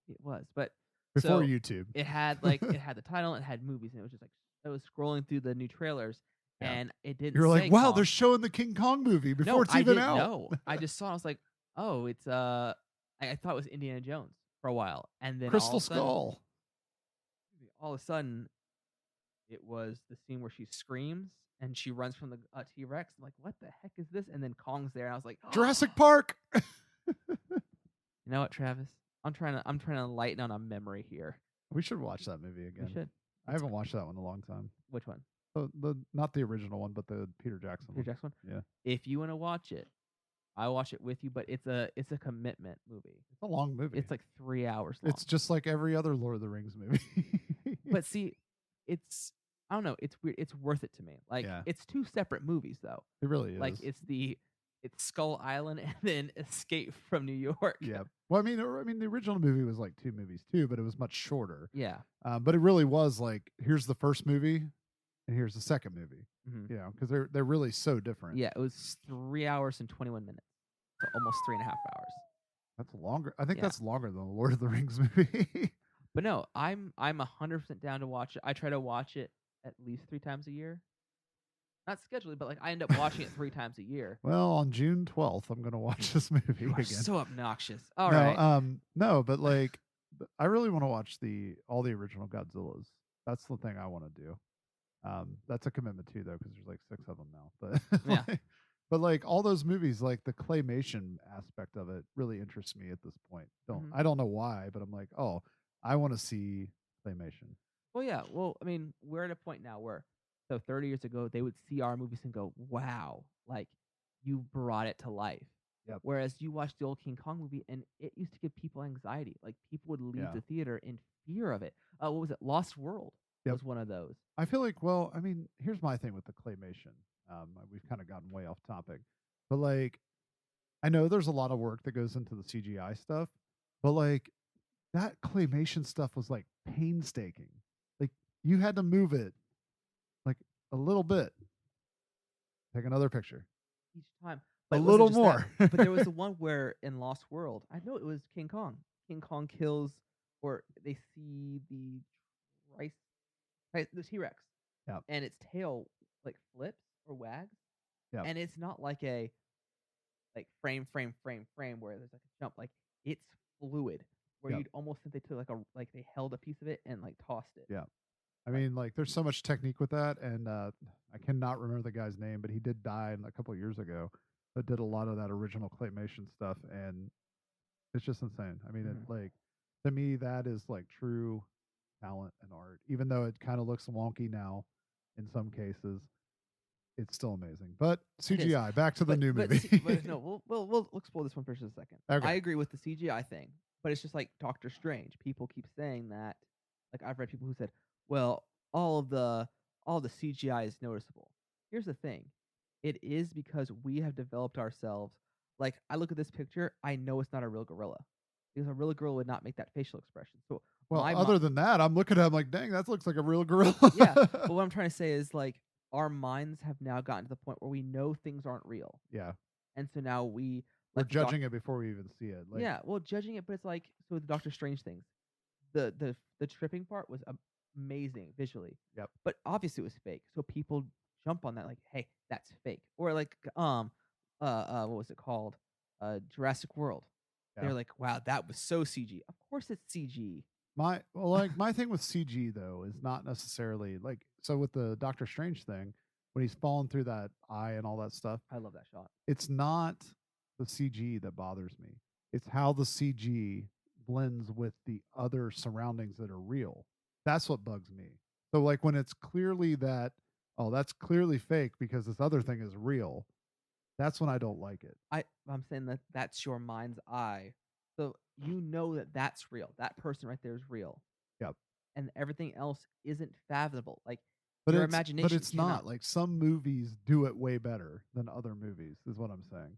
Speaker 1: It was. But
Speaker 2: before YouTube.
Speaker 1: It had the title, it had movies, and it was just like I was scrolling through the new trailers,
Speaker 2: Yeah.
Speaker 1: and it didn't
Speaker 2: You're like,
Speaker 1: say
Speaker 2: wow, they're
Speaker 1: Kong.
Speaker 2: showing the King Kong movie before
Speaker 1: No,
Speaker 2: it's
Speaker 1: I
Speaker 2: even
Speaker 1: didn't
Speaker 2: out.
Speaker 1: know. I just saw it, I was like, "Oh, it's, I thought it was Indiana Jones for a while, and then
Speaker 2: Crystal Skull.
Speaker 1: all of a sudden, it was the scene where she screams and she runs from the, T-Rex. I'm like, "What the heck is this?" And then Kong's there, and I was like,
Speaker 2: Jurassic Park.
Speaker 1: You know what, Travis? I'm trying to lighten on a memory here.
Speaker 2: We should watch that movie
Speaker 1: We
Speaker 2: again.
Speaker 1: should.
Speaker 2: I haven't watched that one in a long time.
Speaker 1: Which one?
Speaker 2: The not the original one, but the Peter Jackson
Speaker 1: Peter
Speaker 2: one.
Speaker 1: Jackson one?
Speaker 2: Yeah.
Speaker 1: If you want to watch it, I watch it with you, but it's a commitment movie.
Speaker 2: It's a long movie.
Speaker 1: It's like 3 hours long.
Speaker 2: It's just like every other Lord of the Rings movie.
Speaker 1: But see, it's I don't know, it's weird. It's worth it to me. Like it's two separate movies though.
Speaker 2: It really is.
Speaker 1: Like it's Skull Island and then Escape from New York.
Speaker 2: Yeah. Well, I mean, the original movie was like 2 movies too, but it was much shorter.
Speaker 1: Yeah.
Speaker 2: But it really was like, here's the first movie, and here's the second movie.
Speaker 1: Mhm.
Speaker 2: You know, because they're really so different.
Speaker 1: Yeah, it was 3 hours and 21 minutes, so almost 3.5 hours.
Speaker 2: That's longer. I think
Speaker 1: Yeah.
Speaker 2: that's longer than the Lord of the Rings movie.
Speaker 1: But no, I'm 100% down to watch it. I try to watch it at least 3 times a year. Not scheduled, but like I end up watching it 3 times a year.
Speaker 2: Well, on June 12th, I'm going to watch this movie
Speaker 1: You are
Speaker 2: again.
Speaker 1: so obnoxious. All right.
Speaker 2: No, but like, I really want to watch all the original Godzillas. That's the thing I want to do. That's a commitment too, though, because there's like 6 of them now. But
Speaker 1: Yeah.
Speaker 2: but like all those movies, like the claymation aspect of it, really interests me at this point. I don't know why, but I'm like, oh, I want to see claymation.
Speaker 1: Well, yeah. Well, I mean, we're at a point now where, so 30 years ago, they would see our movies and go, "Wow, like you brought it to life."
Speaker 2: Yep.
Speaker 1: Whereas you watch the old King Kong movie, and it used to give people anxiety. Like people would leave the theater in fear of it. What was it? Lost World was one of those.
Speaker 2: I feel like, well, I mean, here's my thing with the claymation. We've kind of gotten way off topic, but like, I know there's a lot of work that goes into the CGI stuff, but like that claymation stuff was like painstaking. Like you had to move it like a little bit. Take another picture.
Speaker 1: Each time.
Speaker 2: But a little more.
Speaker 1: But there was the one where in Lost World, I know it was King Kong. King Kong kills, or they see the T-Rex.
Speaker 2: Yeah.
Speaker 1: And its tail like flips or wags.
Speaker 2: Yeah.
Speaker 1: And it's not like a frame where there's like a jump. Like it's fluid. Where you'd almost think they took like they held a piece of it and like tossed it.
Speaker 2: Yeah. I mean, like, there's so much technique with that, and I cannot remember the guy's name, but he did die a couple of years ago, but did a lot of that original claymation stuff, and it's just insane. I mean, it, like, to me, that is like true talent and art. Even though it kind of looks wonky now in some cases, it's still amazing. But CGI, back to the new movie.
Speaker 1: But no, we'll explore this one for just a second.
Speaker 2: Okay.
Speaker 1: I agree with the CGI thing, but it's just like Doctor Strange. People keep saying that. Like I've read people who said, well, all the CGI is noticeable. Here's the thing. It is because we have developed ourselves. Like I look at this picture, I know it's not a real gorilla. Because a real gorilla would not make that facial expression. So
Speaker 2: other than that, I'm looking at him like, dang, that looks like a real gorilla.
Speaker 1: Yeah. But what I'm trying to say is like our minds have now gotten to the point where we know things aren't real.
Speaker 2: Yeah.
Speaker 1: And so now we're
Speaker 2: judging it before we even see it. Like,
Speaker 1: yeah, well, judging it, but it's like so the Doctor Strange things. The tripping part was amazing visually.
Speaker 2: Yep.
Speaker 1: But obviously it was fake. So people jump on that like, hey, that's fake. Or like what was it called? Jurassic World.
Speaker 2: Yeah.
Speaker 1: They're like, wow, that was so CG. Of course it's CG.
Speaker 2: My thing with CG though is not necessarily like, so with the Doctor Strange thing, when he's falling through that eye and all that stuff.
Speaker 1: I love that shot.
Speaker 2: It's not the CG that bothers me. It's how the CG blends with the other surroundings that are real. That's what bugs me. So like when it's clearly that, oh, that's clearly fake because this other thing is real. That's when I don't like it.
Speaker 1: I'm saying that that's your mind's eye. So you know that that's real. That person right there is real.
Speaker 2: Yep.
Speaker 1: And everything else isn't fathomable. Like
Speaker 2: but
Speaker 1: your imagination.
Speaker 2: But it's not. Like some movies do it way better than other movies, is what I'm saying.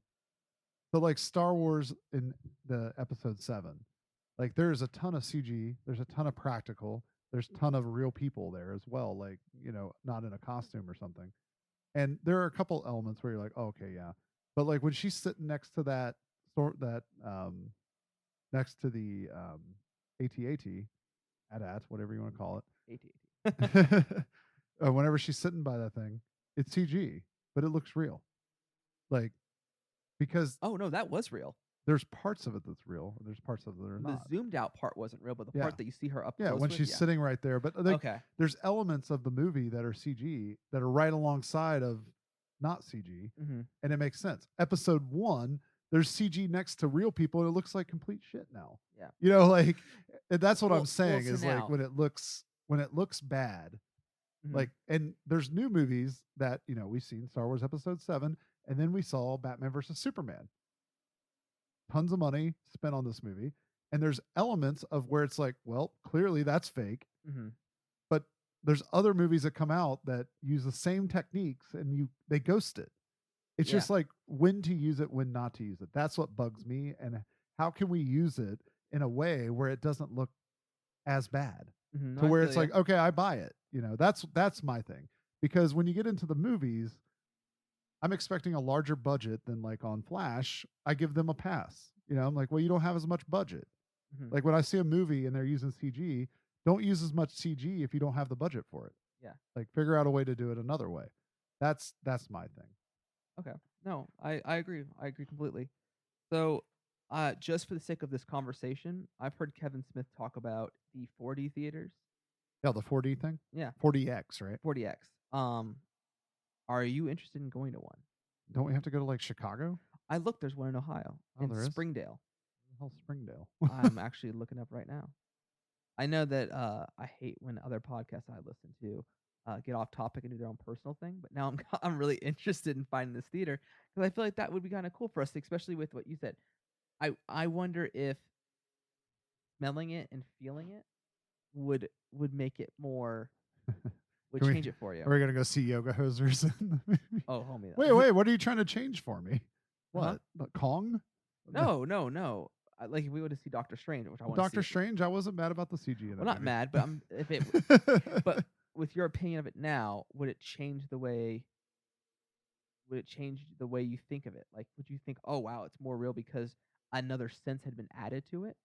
Speaker 2: So like Star Wars in the episode 7, like there's a ton of CG, there's a ton of practical, there's a ton of real people there as well, like, you know, not in a costume or something. And there are a couple elements where you're like, oh, okay, yeah. But like when she's sitting next to that next to the AT-AT, whatever you want to call it.
Speaker 1: AT-AT.
Speaker 2: whenever she's sitting by that thing, it's CG, but it looks real. Like, because
Speaker 1: Oh no, that was real.
Speaker 2: there's parts of it that's real, and there's parts of it that are
Speaker 1: The
Speaker 2: not.
Speaker 1: zoomed out part wasn't real, but the
Speaker 2: Yeah.
Speaker 1: part that you see her up
Speaker 2: Yeah,
Speaker 1: close
Speaker 2: when
Speaker 1: with,
Speaker 2: she's sitting right there. But
Speaker 1: okay.
Speaker 2: there's elements of the movie that are CG that are right alongside of not CG,
Speaker 1: Mm-hmm.
Speaker 2: and it makes sense. Episode 1, there's CG next to real people, and it looks like complete shit now.
Speaker 1: Yeah.
Speaker 2: You know, like, and that's what
Speaker 1: Well-
Speaker 2: I'm saying
Speaker 1: well, so
Speaker 2: is like
Speaker 1: now-
Speaker 2: when it looks bad,
Speaker 1: Mhm.
Speaker 2: like, and there's new movies that, you know, we've seen Star Wars Episode 7, and then we saw Batman versus Superman. Tons of money spent on this movie, and there's elements of where it's like, well, clearly that's fake.
Speaker 1: Mhm.
Speaker 2: But there's other movies that come out that use the same techniques, and they ghost it. It's
Speaker 1: Yeah.
Speaker 2: just like when to use it, when not to use it. That's what bugs me. And how can we use it in a way where it doesn't look as bad,
Speaker 1: Mhm.
Speaker 2: to
Speaker 1: I
Speaker 2: where
Speaker 1: feel
Speaker 2: it's
Speaker 1: ya.
Speaker 2: like, okay, I buy it. You know, that's my thing. Because when you get into the movies, I'm expecting a larger budget than like on Flash. I give them a pass. You know, I'm like, well, you don't have as much budget.
Speaker 1: Mhm.
Speaker 2: Like when I see a movie and they're using CG, don't use as much CG if you don't have the budget for it.
Speaker 1: Yeah.
Speaker 2: Like figure out a way to do it another way. That's my thing.
Speaker 1: Okay. No, I agree. I agree completely. So, just for the sake of this conversation, I've heard Kevin Smith talk about the 4D theaters.
Speaker 2: Yeah, the 4D thing.
Speaker 1: Yeah,
Speaker 2: 4DX, right?
Speaker 1: 4DX. Are you interested in going to one?
Speaker 2: Don't we have to go to like Chicago?
Speaker 1: I looked. There's one in Ohio,
Speaker 2: Oh,
Speaker 1: in
Speaker 2: there is?
Speaker 1: Springdale.
Speaker 2: Hell, Springdale.
Speaker 1: I'm actually looking up right now. I know that I hate when other podcasts I listen to get off topic and do their own personal thing, but now I'm I'm really interested in finding this theater because I feel like that would be kind of cool for us, especially with what you said. I wonder if smelling it and feeling it would make it more would
Speaker 2: Can we-
Speaker 1: change it for you.
Speaker 2: Are we gonna go see Yoga Hosers in the movie?
Speaker 1: Oh, homie.
Speaker 2: Wait, what are you trying to change for me?
Speaker 1: Uh-huh.
Speaker 2: What? Kong?
Speaker 1: No. Like if we were to see Doctor Strange, which I want to see.
Speaker 2: Doctor Strange, I wasn't mad about the CG in that
Speaker 1: Well, not
Speaker 2: movie.
Speaker 1: mad, but but with your opinion of it now, would it change the way you think of it? Like, would you think, oh wow, it's more real because another sense had been added to it?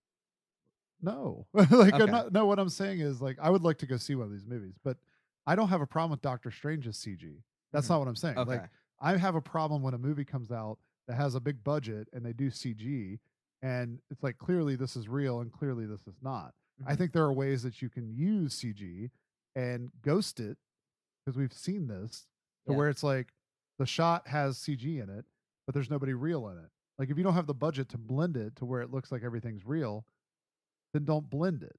Speaker 2: No. Like
Speaker 1: Okay.
Speaker 2: no, what I'm saying is like I would like to go see one of these movies, but I don't have a problem with Doctor Strange's CG. That's
Speaker 1: Mhm.
Speaker 2: not what I'm saying.
Speaker 1: Okay.
Speaker 2: Like I have a problem when a movie comes out that has a big budget and they do CG and it's like clearly this is real and clearly this is not. I
Speaker 1: Mhm.
Speaker 2: think there are ways that you can use CG and ghost it because we've seen this to
Speaker 1: Yeah.
Speaker 2: where it's like the shot has CG in it, but there's nobody real in it. Like if you don't have the budget to blend it to where it looks like everything's real, then don't blend it.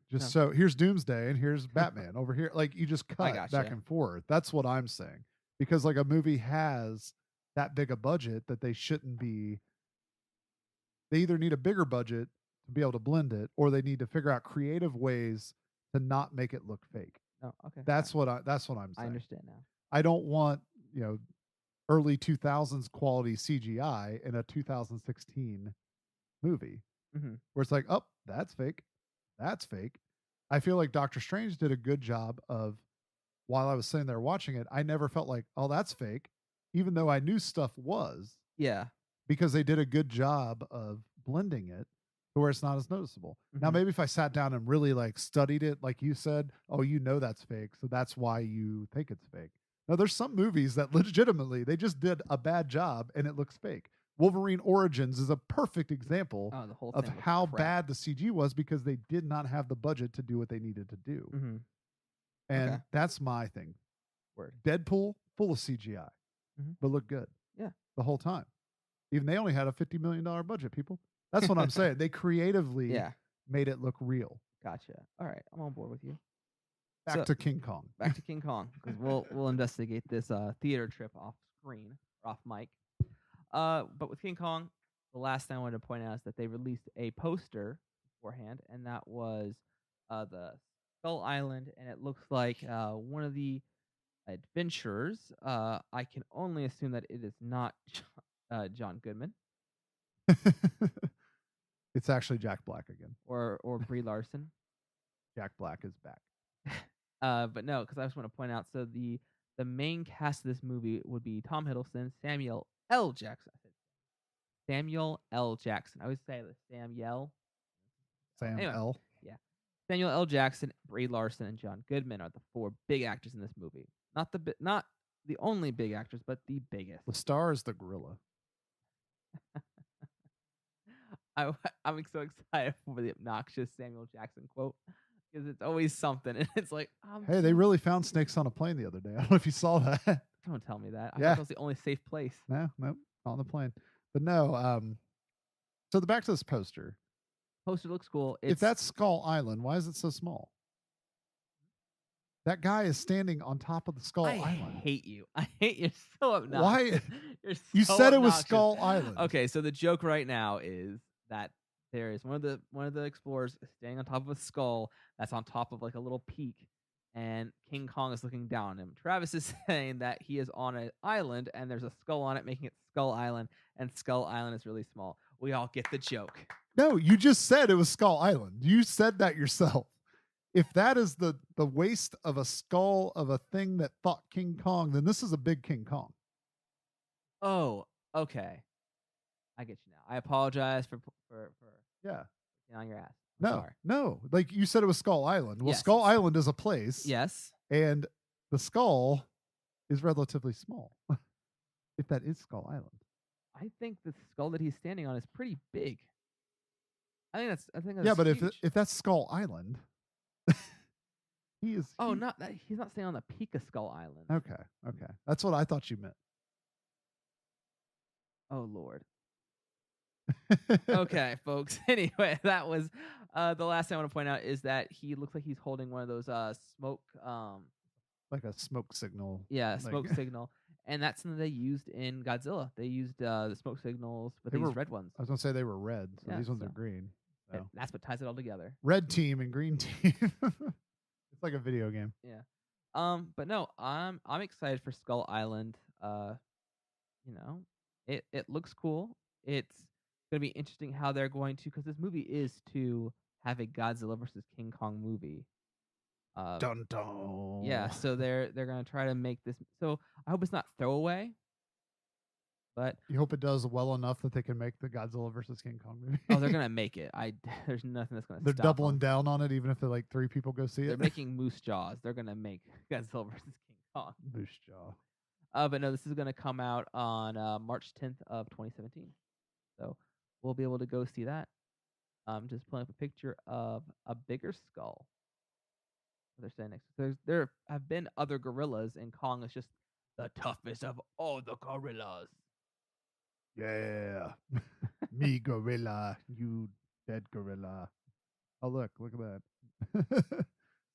Speaker 2: Just so here's Doomsday and here's Batman over here. Like you just cut
Speaker 1: gotcha.
Speaker 2: back and forth. That's what I'm saying. Because like a movie has that big a budget that they shouldn't be. They either need a bigger budget to be able to blend it, or they need to figure out creative ways to not make it look fake.
Speaker 1: Oh, okay.
Speaker 2: That's what I'm
Speaker 1: I
Speaker 2: saying.
Speaker 1: understand now.
Speaker 2: I don't want, you know, early 2000s quality CGI in a 2016 movie
Speaker 1: Mhm.
Speaker 2: where it's like, oh, that's fake. That's fake. I feel like Doctor Strange did a good job of, while I was sitting there watching it, I never felt like, oh, that's fake, even though I knew stuff was,
Speaker 1: Yeah.
Speaker 2: because they did a good job of blending it to where it's not as noticeable. Now,
Speaker 1: Mhm.
Speaker 2: maybe if I sat down and really like studied it, like you said, oh, you know that's fake, so that's why you think it's fake. No, there's some movies that legitimately they just did a bad job and it looks fake. Wolverine Origins is a perfect example
Speaker 1: Oh, the whole
Speaker 2: of
Speaker 1: thing looked
Speaker 2: how
Speaker 1: crap.
Speaker 2: bad the CG was because they did not have the budget to do what they needed to do.
Speaker 1: Mhm.
Speaker 2: And
Speaker 1: Okay.
Speaker 2: that's my thing.
Speaker 1: Word.
Speaker 2: Deadpool, full of CGI,
Speaker 1: Mhm.
Speaker 2: but looked good.
Speaker 1: Yeah.
Speaker 2: The whole time. Even they only had a $50 million budget, people. That's what I'm saying. They creatively
Speaker 1: Yeah.
Speaker 2: made it look real.
Speaker 1: Gotcha. All right, I'm on board with you.
Speaker 2: Back
Speaker 1: So-
Speaker 2: to King Kong.
Speaker 1: Back to King Kong because we'll investigate this theater trip off screen or off mic. But with King Kong, the last thing I wanted to point out is that they released a poster beforehand, and that was the Skull Island, and it looks like one of the adventurers. I can only assume that it is not John Goodman
Speaker 2: It's actually Jack Black again.
Speaker 1: or Brie Larson.
Speaker 2: Jack Black is back.
Speaker 1: But no, because I just want to point out. So the main cast of this movie would be Tom Hiddleston, Samuel L. Jackson. Samuel L. Jackson. I always say the Samuel.
Speaker 2: Sam
Speaker 1: Anyway.
Speaker 2: L.
Speaker 1: Samuel L. Jackson, Brie Larson, and John Goodman are the 4 big actors in this movie. Not the only big actors, but the biggest.
Speaker 2: The star is the gorilla.
Speaker 1: I'm so excited for the obnoxious Samuel Jackson quote because it's always something, and it's like,
Speaker 2: hey, they really found snakes on a plane the other day. I don't know if you saw that.
Speaker 1: Don't tell me that. I
Speaker 2: Yeah.
Speaker 1: thought that was the only safe place.
Speaker 2: No, not on the plane. But no. So back to this poster.
Speaker 1: Poster looks cool.
Speaker 2: If that's Skull Island, why is it so small? That guy is standing on top of the Skull Island.
Speaker 1: I hate you. I hate you so obnoxious.
Speaker 2: Why?
Speaker 1: You're so
Speaker 2: You said
Speaker 1: obnoxious.
Speaker 2: It was Skull Island.
Speaker 1: Okay, so the joke right now is that there is one of the explorers standing on top of a skull that's on top of like a little peak, and King Kong is looking down on him. Travis is saying that he is on an island and there's a skull on it, making it Skull Island, and Skull Island is really small. We all get the joke.
Speaker 2: No, you just said it was Skull Island. You said that yourself. If that is the waist of a skull of a thing that fought King Kong, then this is a big King Kong.
Speaker 1: Oh, okay. I get you now. I apologize for
Speaker 2: yeah
Speaker 1: getting on your ass.
Speaker 2: No. Like you said, it was Skull Island. Well,
Speaker 1: yes.
Speaker 2: Skull Island is a place.
Speaker 1: Yes.
Speaker 2: And the skull is relatively small. If that is Skull Island.
Speaker 1: I think the skull that he's standing on is pretty big. I think that's
Speaker 2: yeah, but
Speaker 1: huge.
Speaker 2: if that's Skull Island, he is.
Speaker 1: Oh, not that he's not standing on the peak of Skull Island.
Speaker 2: Okay, that's what I thought you meant.
Speaker 1: Oh Lord. Okay, folks. Anyway, that was the last thing I want to point out is that he looks like he's holding one of those smoke
Speaker 2: like a smoke signal.
Speaker 1: Yeah, smoke signal. And that's something they used in Godzilla. They used the smoke signals with these red ones.
Speaker 2: I was gonna say they were red, so these ones are green. So.
Speaker 1: That's what ties it all together.
Speaker 2: Red team and green team. It's like a video game.
Speaker 1: Yeah. But no, I'm excited for Skull Island. You know, it looks cool. It's gonna be interesting how they're going to, because this movie is to have a Godzilla versus King Kong movie.
Speaker 2: Dun dun.
Speaker 1: Yeah, so they're gonna try to make this. So I hope it's not throwaway. But
Speaker 2: you hope it does well enough that they can make the Godzilla versus King Kong movie.
Speaker 1: Oh, they're gonna make it. There's nothing that's gonna.
Speaker 2: They're doubling down on it, even if they're like 3 people go see it.
Speaker 1: They're making Moose Jaws. They're gonna make Godzilla versus King Kong.
Speaker 2: Moose Jaw.
Speaker 1: But no, this is gonna come out on March 10th of 2017. So we'll be able to go see that. Just pulling up a picture of a bigger skull. They're saying next. There have been other gorillas, and Kong is just the toughest of all the gorillas.
Speaker 2: Yeah. Me gorilla, you dead gorilla. Oh, look at that.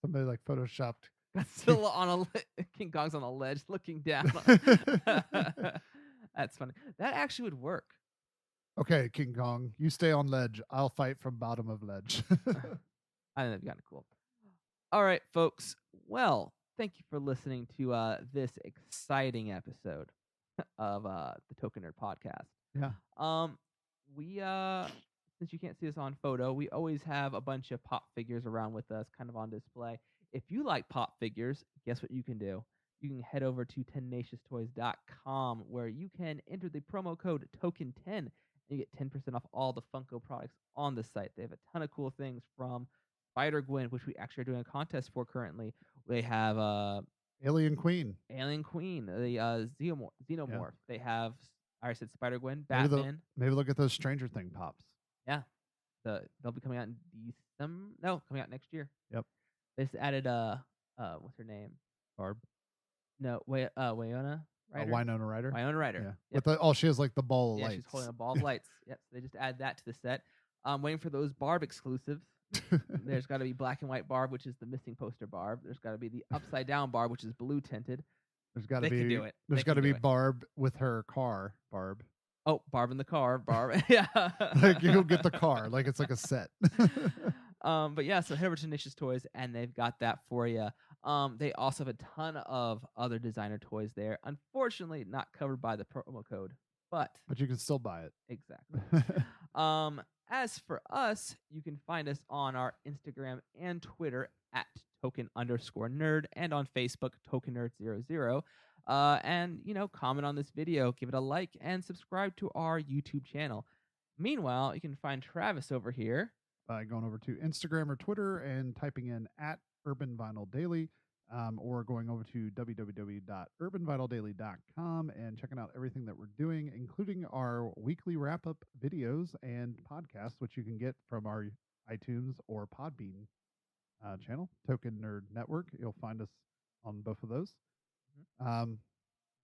Speaker 2: Somebody like photoshopped
Speaker 1: Godzilla on King Kong's on a ledge looking down. That's funny. That actually would work.
Speaker 2: Okay, King Kong, you stay on ledge. I'll fight from bottom of ledge.
Speaker 1: I think that'd be kind of cool. All right, folks. Well, thank you for listening to this exciting episode of the Token Nerd podcast.
Speaker 2: Yeah.
Speaker 1: We since you can't see us on photo, we always have a bunch of pop figures around with us, kind of on display. If you like pop figures, guess what you can do? You can head over to TenaciousToys.com, where you can enter the promo code Token10 and you get 10% off all the Funko products on the site. They have a ton of cool things, from Spider-Gwen, which we actually are doing a contest for currently. They have
Speaker 2: Alien Queen,
Speaker 1: the Xenomorph. Yeah. They have, I already said Spider-Gwen, Batman.
Speaker 2: Maybe look at those Stranger Thing pops.
Speaker 1: Yeah, they'll be coming out in December. No, coming out next year.
Speaker 2: Yep.
Speaker 1: They just added what's her name?
Speaker 2: Barb.
Speaker 1: No, Winona Ryder.
Speaker 2: Winona Ryder.
Speaker 1: Winona Ryder.
Speaker 2: Yeah. Yep. She has like the ball of lights.
Speaker 1: Yeah, she's holding a ball of lights. Yep. So they just add that to the set. I'm waiting for those Barb exclusives. There's got to be black and white Barb, which is the missing poster Barb. There's got to be the upside down Barb, which is blue tinted.
Speaker 2: There's got to be.
Speaker 1: Can do it.
Speaker 2: There's got to be Barb with her car. Barb.
Speaker 1: Oh, Barb in the car. Barb. Yeah.
Speaker 2: Like you'll get the car. Like it's like a set.
Speaker 1: But yeah, so head over to Tenacious Toys and they've got that for you. They also have a ton of other designer toys there. Unfortunately, not covered by the promo code, but
Speaker 2: you can still buy it.
Speaker 1: Exactly. As for us, you can find us on our Instagram and Twitter at token_nerd, and on Facebook, tokennerd00. And, comment on this video, give it a like, and subscribe to our YouTube channel. Meanwhile, you can find Travis over here
Speaker 2: by going over to Instagram or Twitter and typing in @UrbanVinylDaily, or going over to www.urbanvinyldaily.com and checking out everything that we're doing, including our weekly wrap-up videos and podcasts, which you can get from our iTunes or Podbean channel, Token Nerd Network. You'll find us on both of those.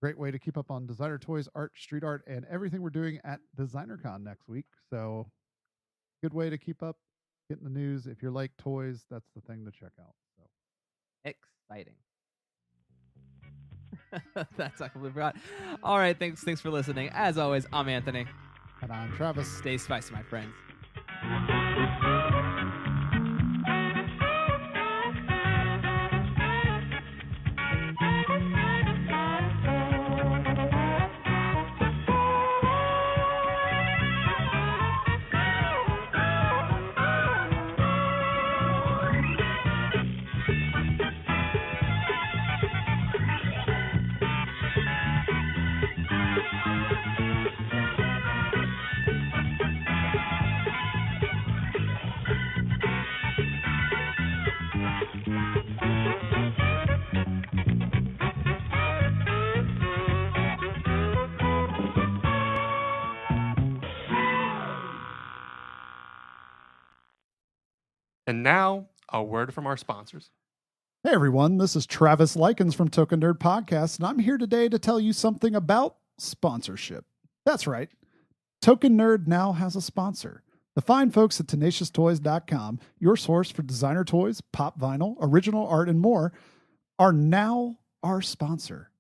Speaker 2: Great way to keep up on designer toys, art, street art, and everything we're doing at DesignerCon next week. So good way to keep up, getting the news. If you like toys, that's the thing to check out. So
Speaker 1: exciting. That's I completely forgot. All right, thanks for listening. As always, I'm Anthony.
Speaker 2: And I'm Travis.
Speaker 1: Stay spicy, my friends.
Speaker 3: And now, a word from our sponsors.
Speaker 2: Hey everyone, this is Travis Lykins from Token Nerd Podcast, and I'm here today to tell you something about sponsorship. That's right. Token Nerd now has a sponsor. The fine folks at TenaciousToys.com, your source for designer toys, pop vinyl, original art, and more, are now our sponsor.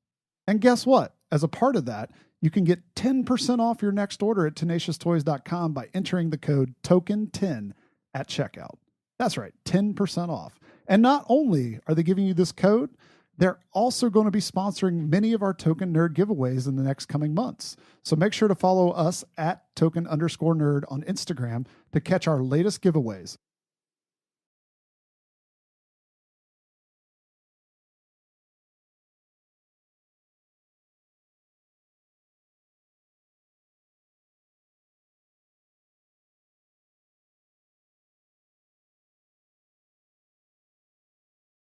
Speaker 2: And guess what? As a part of that, you can get 10% off your next order at TenaciousToys.com by entering the code TOKEN10 at checkout. That's right, 10% off. And not only are they giving you this code, they're also going to be sponsoring many of our Token Nerd giveaways in the next coming months. So make sure to follow us at Token_Nerd on Instagram to catch our latest giveaways.